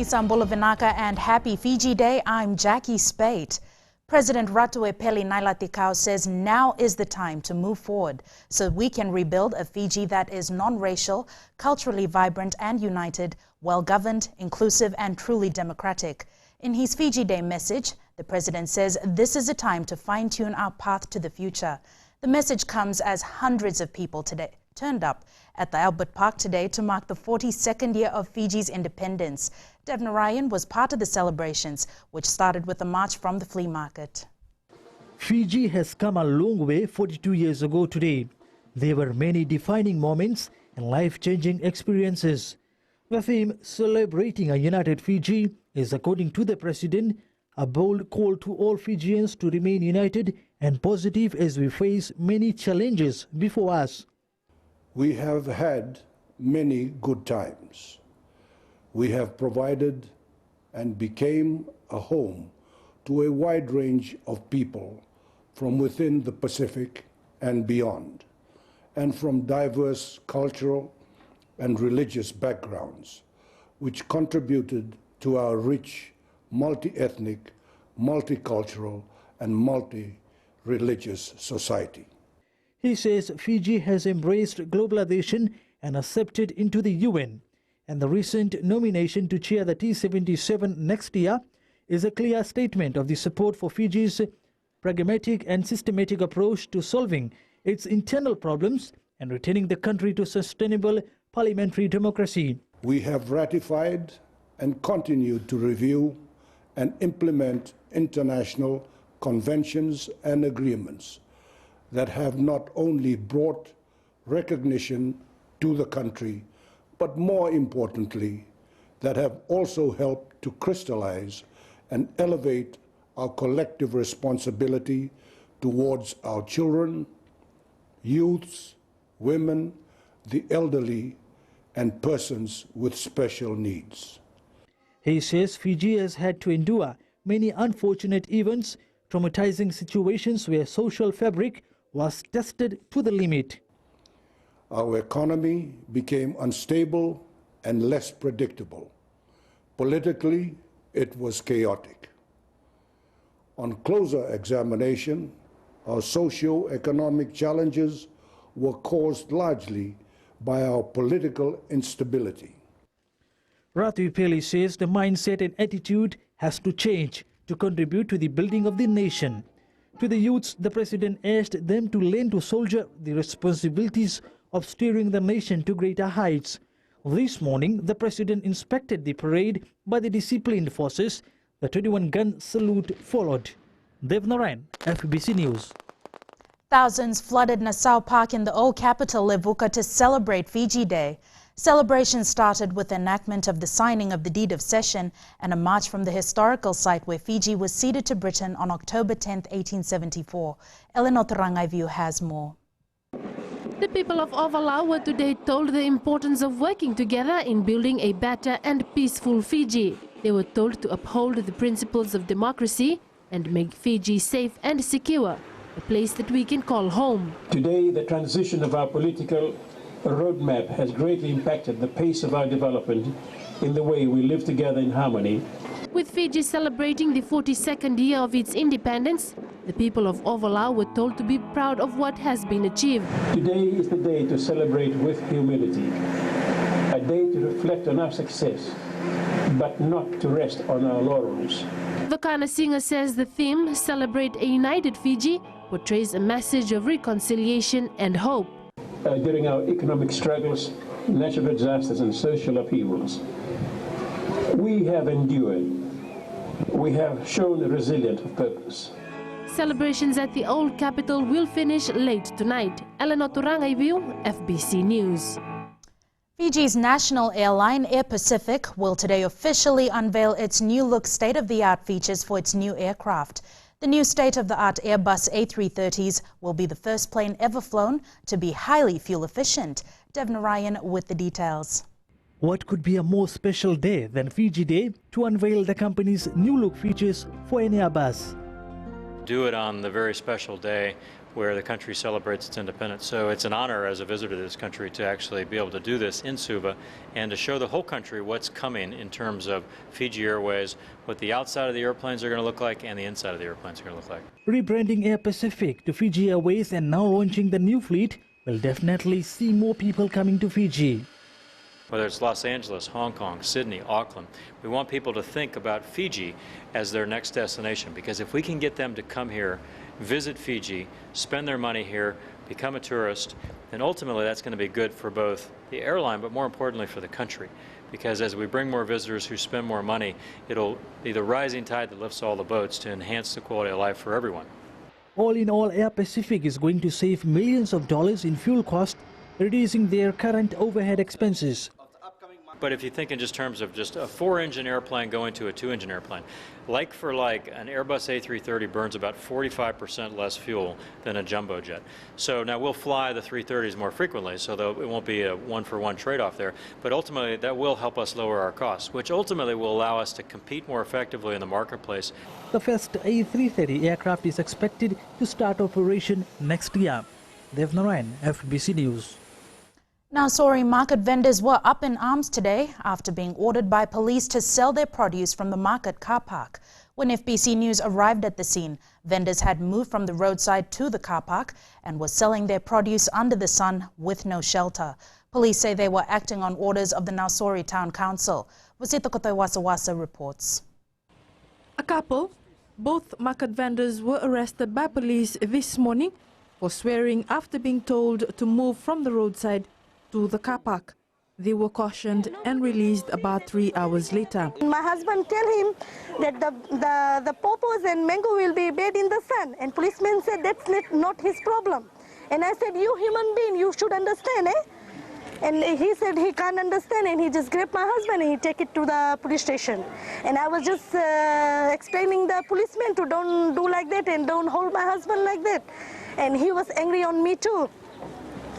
Isambula Vinaka and happy Fiji Day. I'm Jackie Spate. President Ratuepeli Nailatikau says now is the time to move forward so we can rebuild a Fiji that is non-racial, culturally vibrant and united, well-governed, inclusive and truly democratic. In his Fiji Day message, the president says this is a time to fine-tune our path to the future. The message comes as hundreds of people today turned up at the Albert Park today to mark the 42nd year of Fiji's independence. Devna Ryan was part of the celebrations, which started with a march from the flea market. Fiji has come a long way 42 years ago today. There were many defining moments and life-changing experiences. The theme, Celebrating a United Fiji, is, according to the president, a bold call to all Fijians to remain united and positive as we face many challenges before us. We have had many good times. We have provided and became a home to a wide range of people from within the Pacific and beyond, and from diverse cultural and religious backgrounds, which contributed to our rich, multi-ethnic, multicultural, and multi-religious society. He says Fiji has embraced globalization and accepted into the UN, and the recent nomination to chair the T77 next year is a clear statement of the support for Fiji's pragmatic and systematic approach to solving its internal problems and returning the country to sustainable parliamentary democracy. We have ratified and continued to review and implement international conventions and agreements that have not only brought recognition to the country, but more importantly, that have also helped to crystallize and elevate our collective responsibility towards our children, youths, women, the elderly, and persons with special needs. He says Fiji has had to endure many unfortunate events, traumatizing situations where social fabric was tested to the limit. Our economy became unstable and less predictable. Politically, it was chaotic. On closer examination, our socio-economic challenges were caused largely by our political instability. Ratuepeli says the mindset and attitude has to change to contribute to the building of the nation. To the youths, the president asked them to learn to shoulder the responsibilities of steering the nation to greater heights. This morning, the president inspected the parade by the disciplined forces. The 21-gun salute followed. Devna Ryan, FBC News. Thousands flooded Nassau Park in the old capital, Levuka, to celebrate Fiji Day. Celebrations started with the enactment of the signing of the Deed of Cession and a march from the historical site where Fiji was ceded to Britain on October 10, 1874. Eleanor Tarangaiviu has more. The people of Ovalau were today told the importance of working together in building a better and peaceful Fiji. They were told to uphold the principles of democracy and make Fiji safe and secure, a place that we can call home. Today, the transition of our political roadmap has greatly impacted the pace of our development in the way we live together in harmony. With Fiji celebrating the 42nd year of its independence, the people of Ovalau were told to be proud of what has been achieved. Today is the day to celebrate with humility, a day to reflect on our success, but not to rest on our laurels. The Kana singer says the theme, Celebrate a United Fiji, portrays a message of reconciliation and hope. During our economic struggles, natural disasters and social upheavals, we have endured. We have shown resilience of purpose. Celebrations at the old capital will finish late tonight. Eleanor Tarangaiviu, FBC News. Fiji's national airline, Air Pacific, will today officially unveil its new-look state-of-the-art features for its new aircraft. The new state-of-the-art Airbus A330s will be the first plane ever flown to be highly fuel-efficient. Devna Ryan with the details. What could be a more special day than Fiji Day to unveil the company's new-look features for an Airbus? Do it on the very special day where the country celebrates its independence. So it's an honor as a visitor to this country to actually be able to do this in Suva and to show the whole country what's coming in terms of Fiji Airways, what the outside of the airplanes are going to look like and the inside of the airplanes are going to look like. Rebranding Air Pacific to Fiji Airways and now launching the new fleet will definitely see more people coming to Fiji. Whether it's Los Angeles, Hong Kong, Sydney, Auckland, we want people to think about Fiji as their next destination, because if we can get them to come here, visit Fiji, spend their money here, become a tourist, then ultimately that's going to be good for both the airline, but more importantly for the country. Because as we bring more visitors who spend more money, it'll be the rising tide that lifts all the boats to enhance the quality of life for everyone. All in all, Air Pacific is going to save millions of dollars in fuel costs, reducing their current overhead expenses. But if you think in just terms of just a 4-engine airplane going to a 2-engine airplane, like for like, an Airbus A330 burns about 45% less fuel than a jumbo jet. So now we'll fly the 330s more frequently, so it won't be a one-for-one trade-off there. But ultimately, that will help us lower our costs, which ultimately will allow us to compete more effectively in the marketplace. The first A330 aircraft is expected to start operation next year. Dev Narayan, FBC News. Now, Nausori market vendors were up in arms today after being ordered by police to sell their produce from the market car park. When FBC News arrived at the scene, vendors had moved from the roadside to the car park and were selling their produce under the sun with no shelter. Police say they were acting on orders of the Nausori Town Council. Wasita Kotoi-Wasawasa reports. A couple, both market vendors, were arrested by police this morning for swearing after being told to move from the roadside to the car park. They were cautioned and released about 3 hours later. My husband tell him that the pawpaws and mango will be bad in the sun, and policeman said that's not his problem. And I said, you human being, you should understand, eh? And he said he can't understand, and he just grabbed my husband and he take it to the police station. And I was just explaining the policeman to don't do like that and don't hold my husband like that. And he was angry on me too.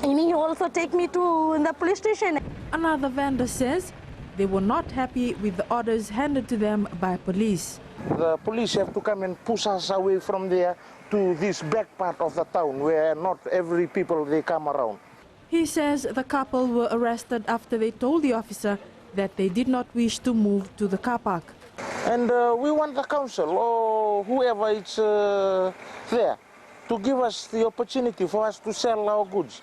And he also take me to the police station. Another vendor says they were not happy with the orders handed to them by police. The police have to come and push us away from there to this back part of the town where not every people they come around. He says the couple were arrested after they told the officer that they did not wish to move to the car park. And we want the council or whoever is there to give us the opportunity for us to sell our goods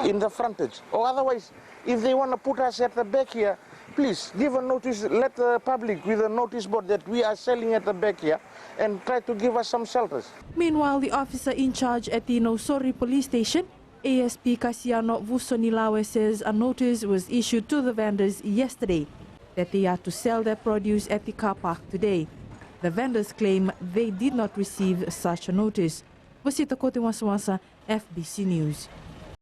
in the frontage. Or otherwise, if they want to put us at the back here, please give a notice, let the public with a notice board that we are selling at the back here and try to give us some shelters. Meanwhile, the officer in charge at the Nausori police station, ASP Kasiano Vusonilawe, says a notice was issued to the vendors yesterday that they are to sell their produce at the car park today. The vendors claim they did not receive such a notice. Wasita Kotoi-Wasawasa, FBC News.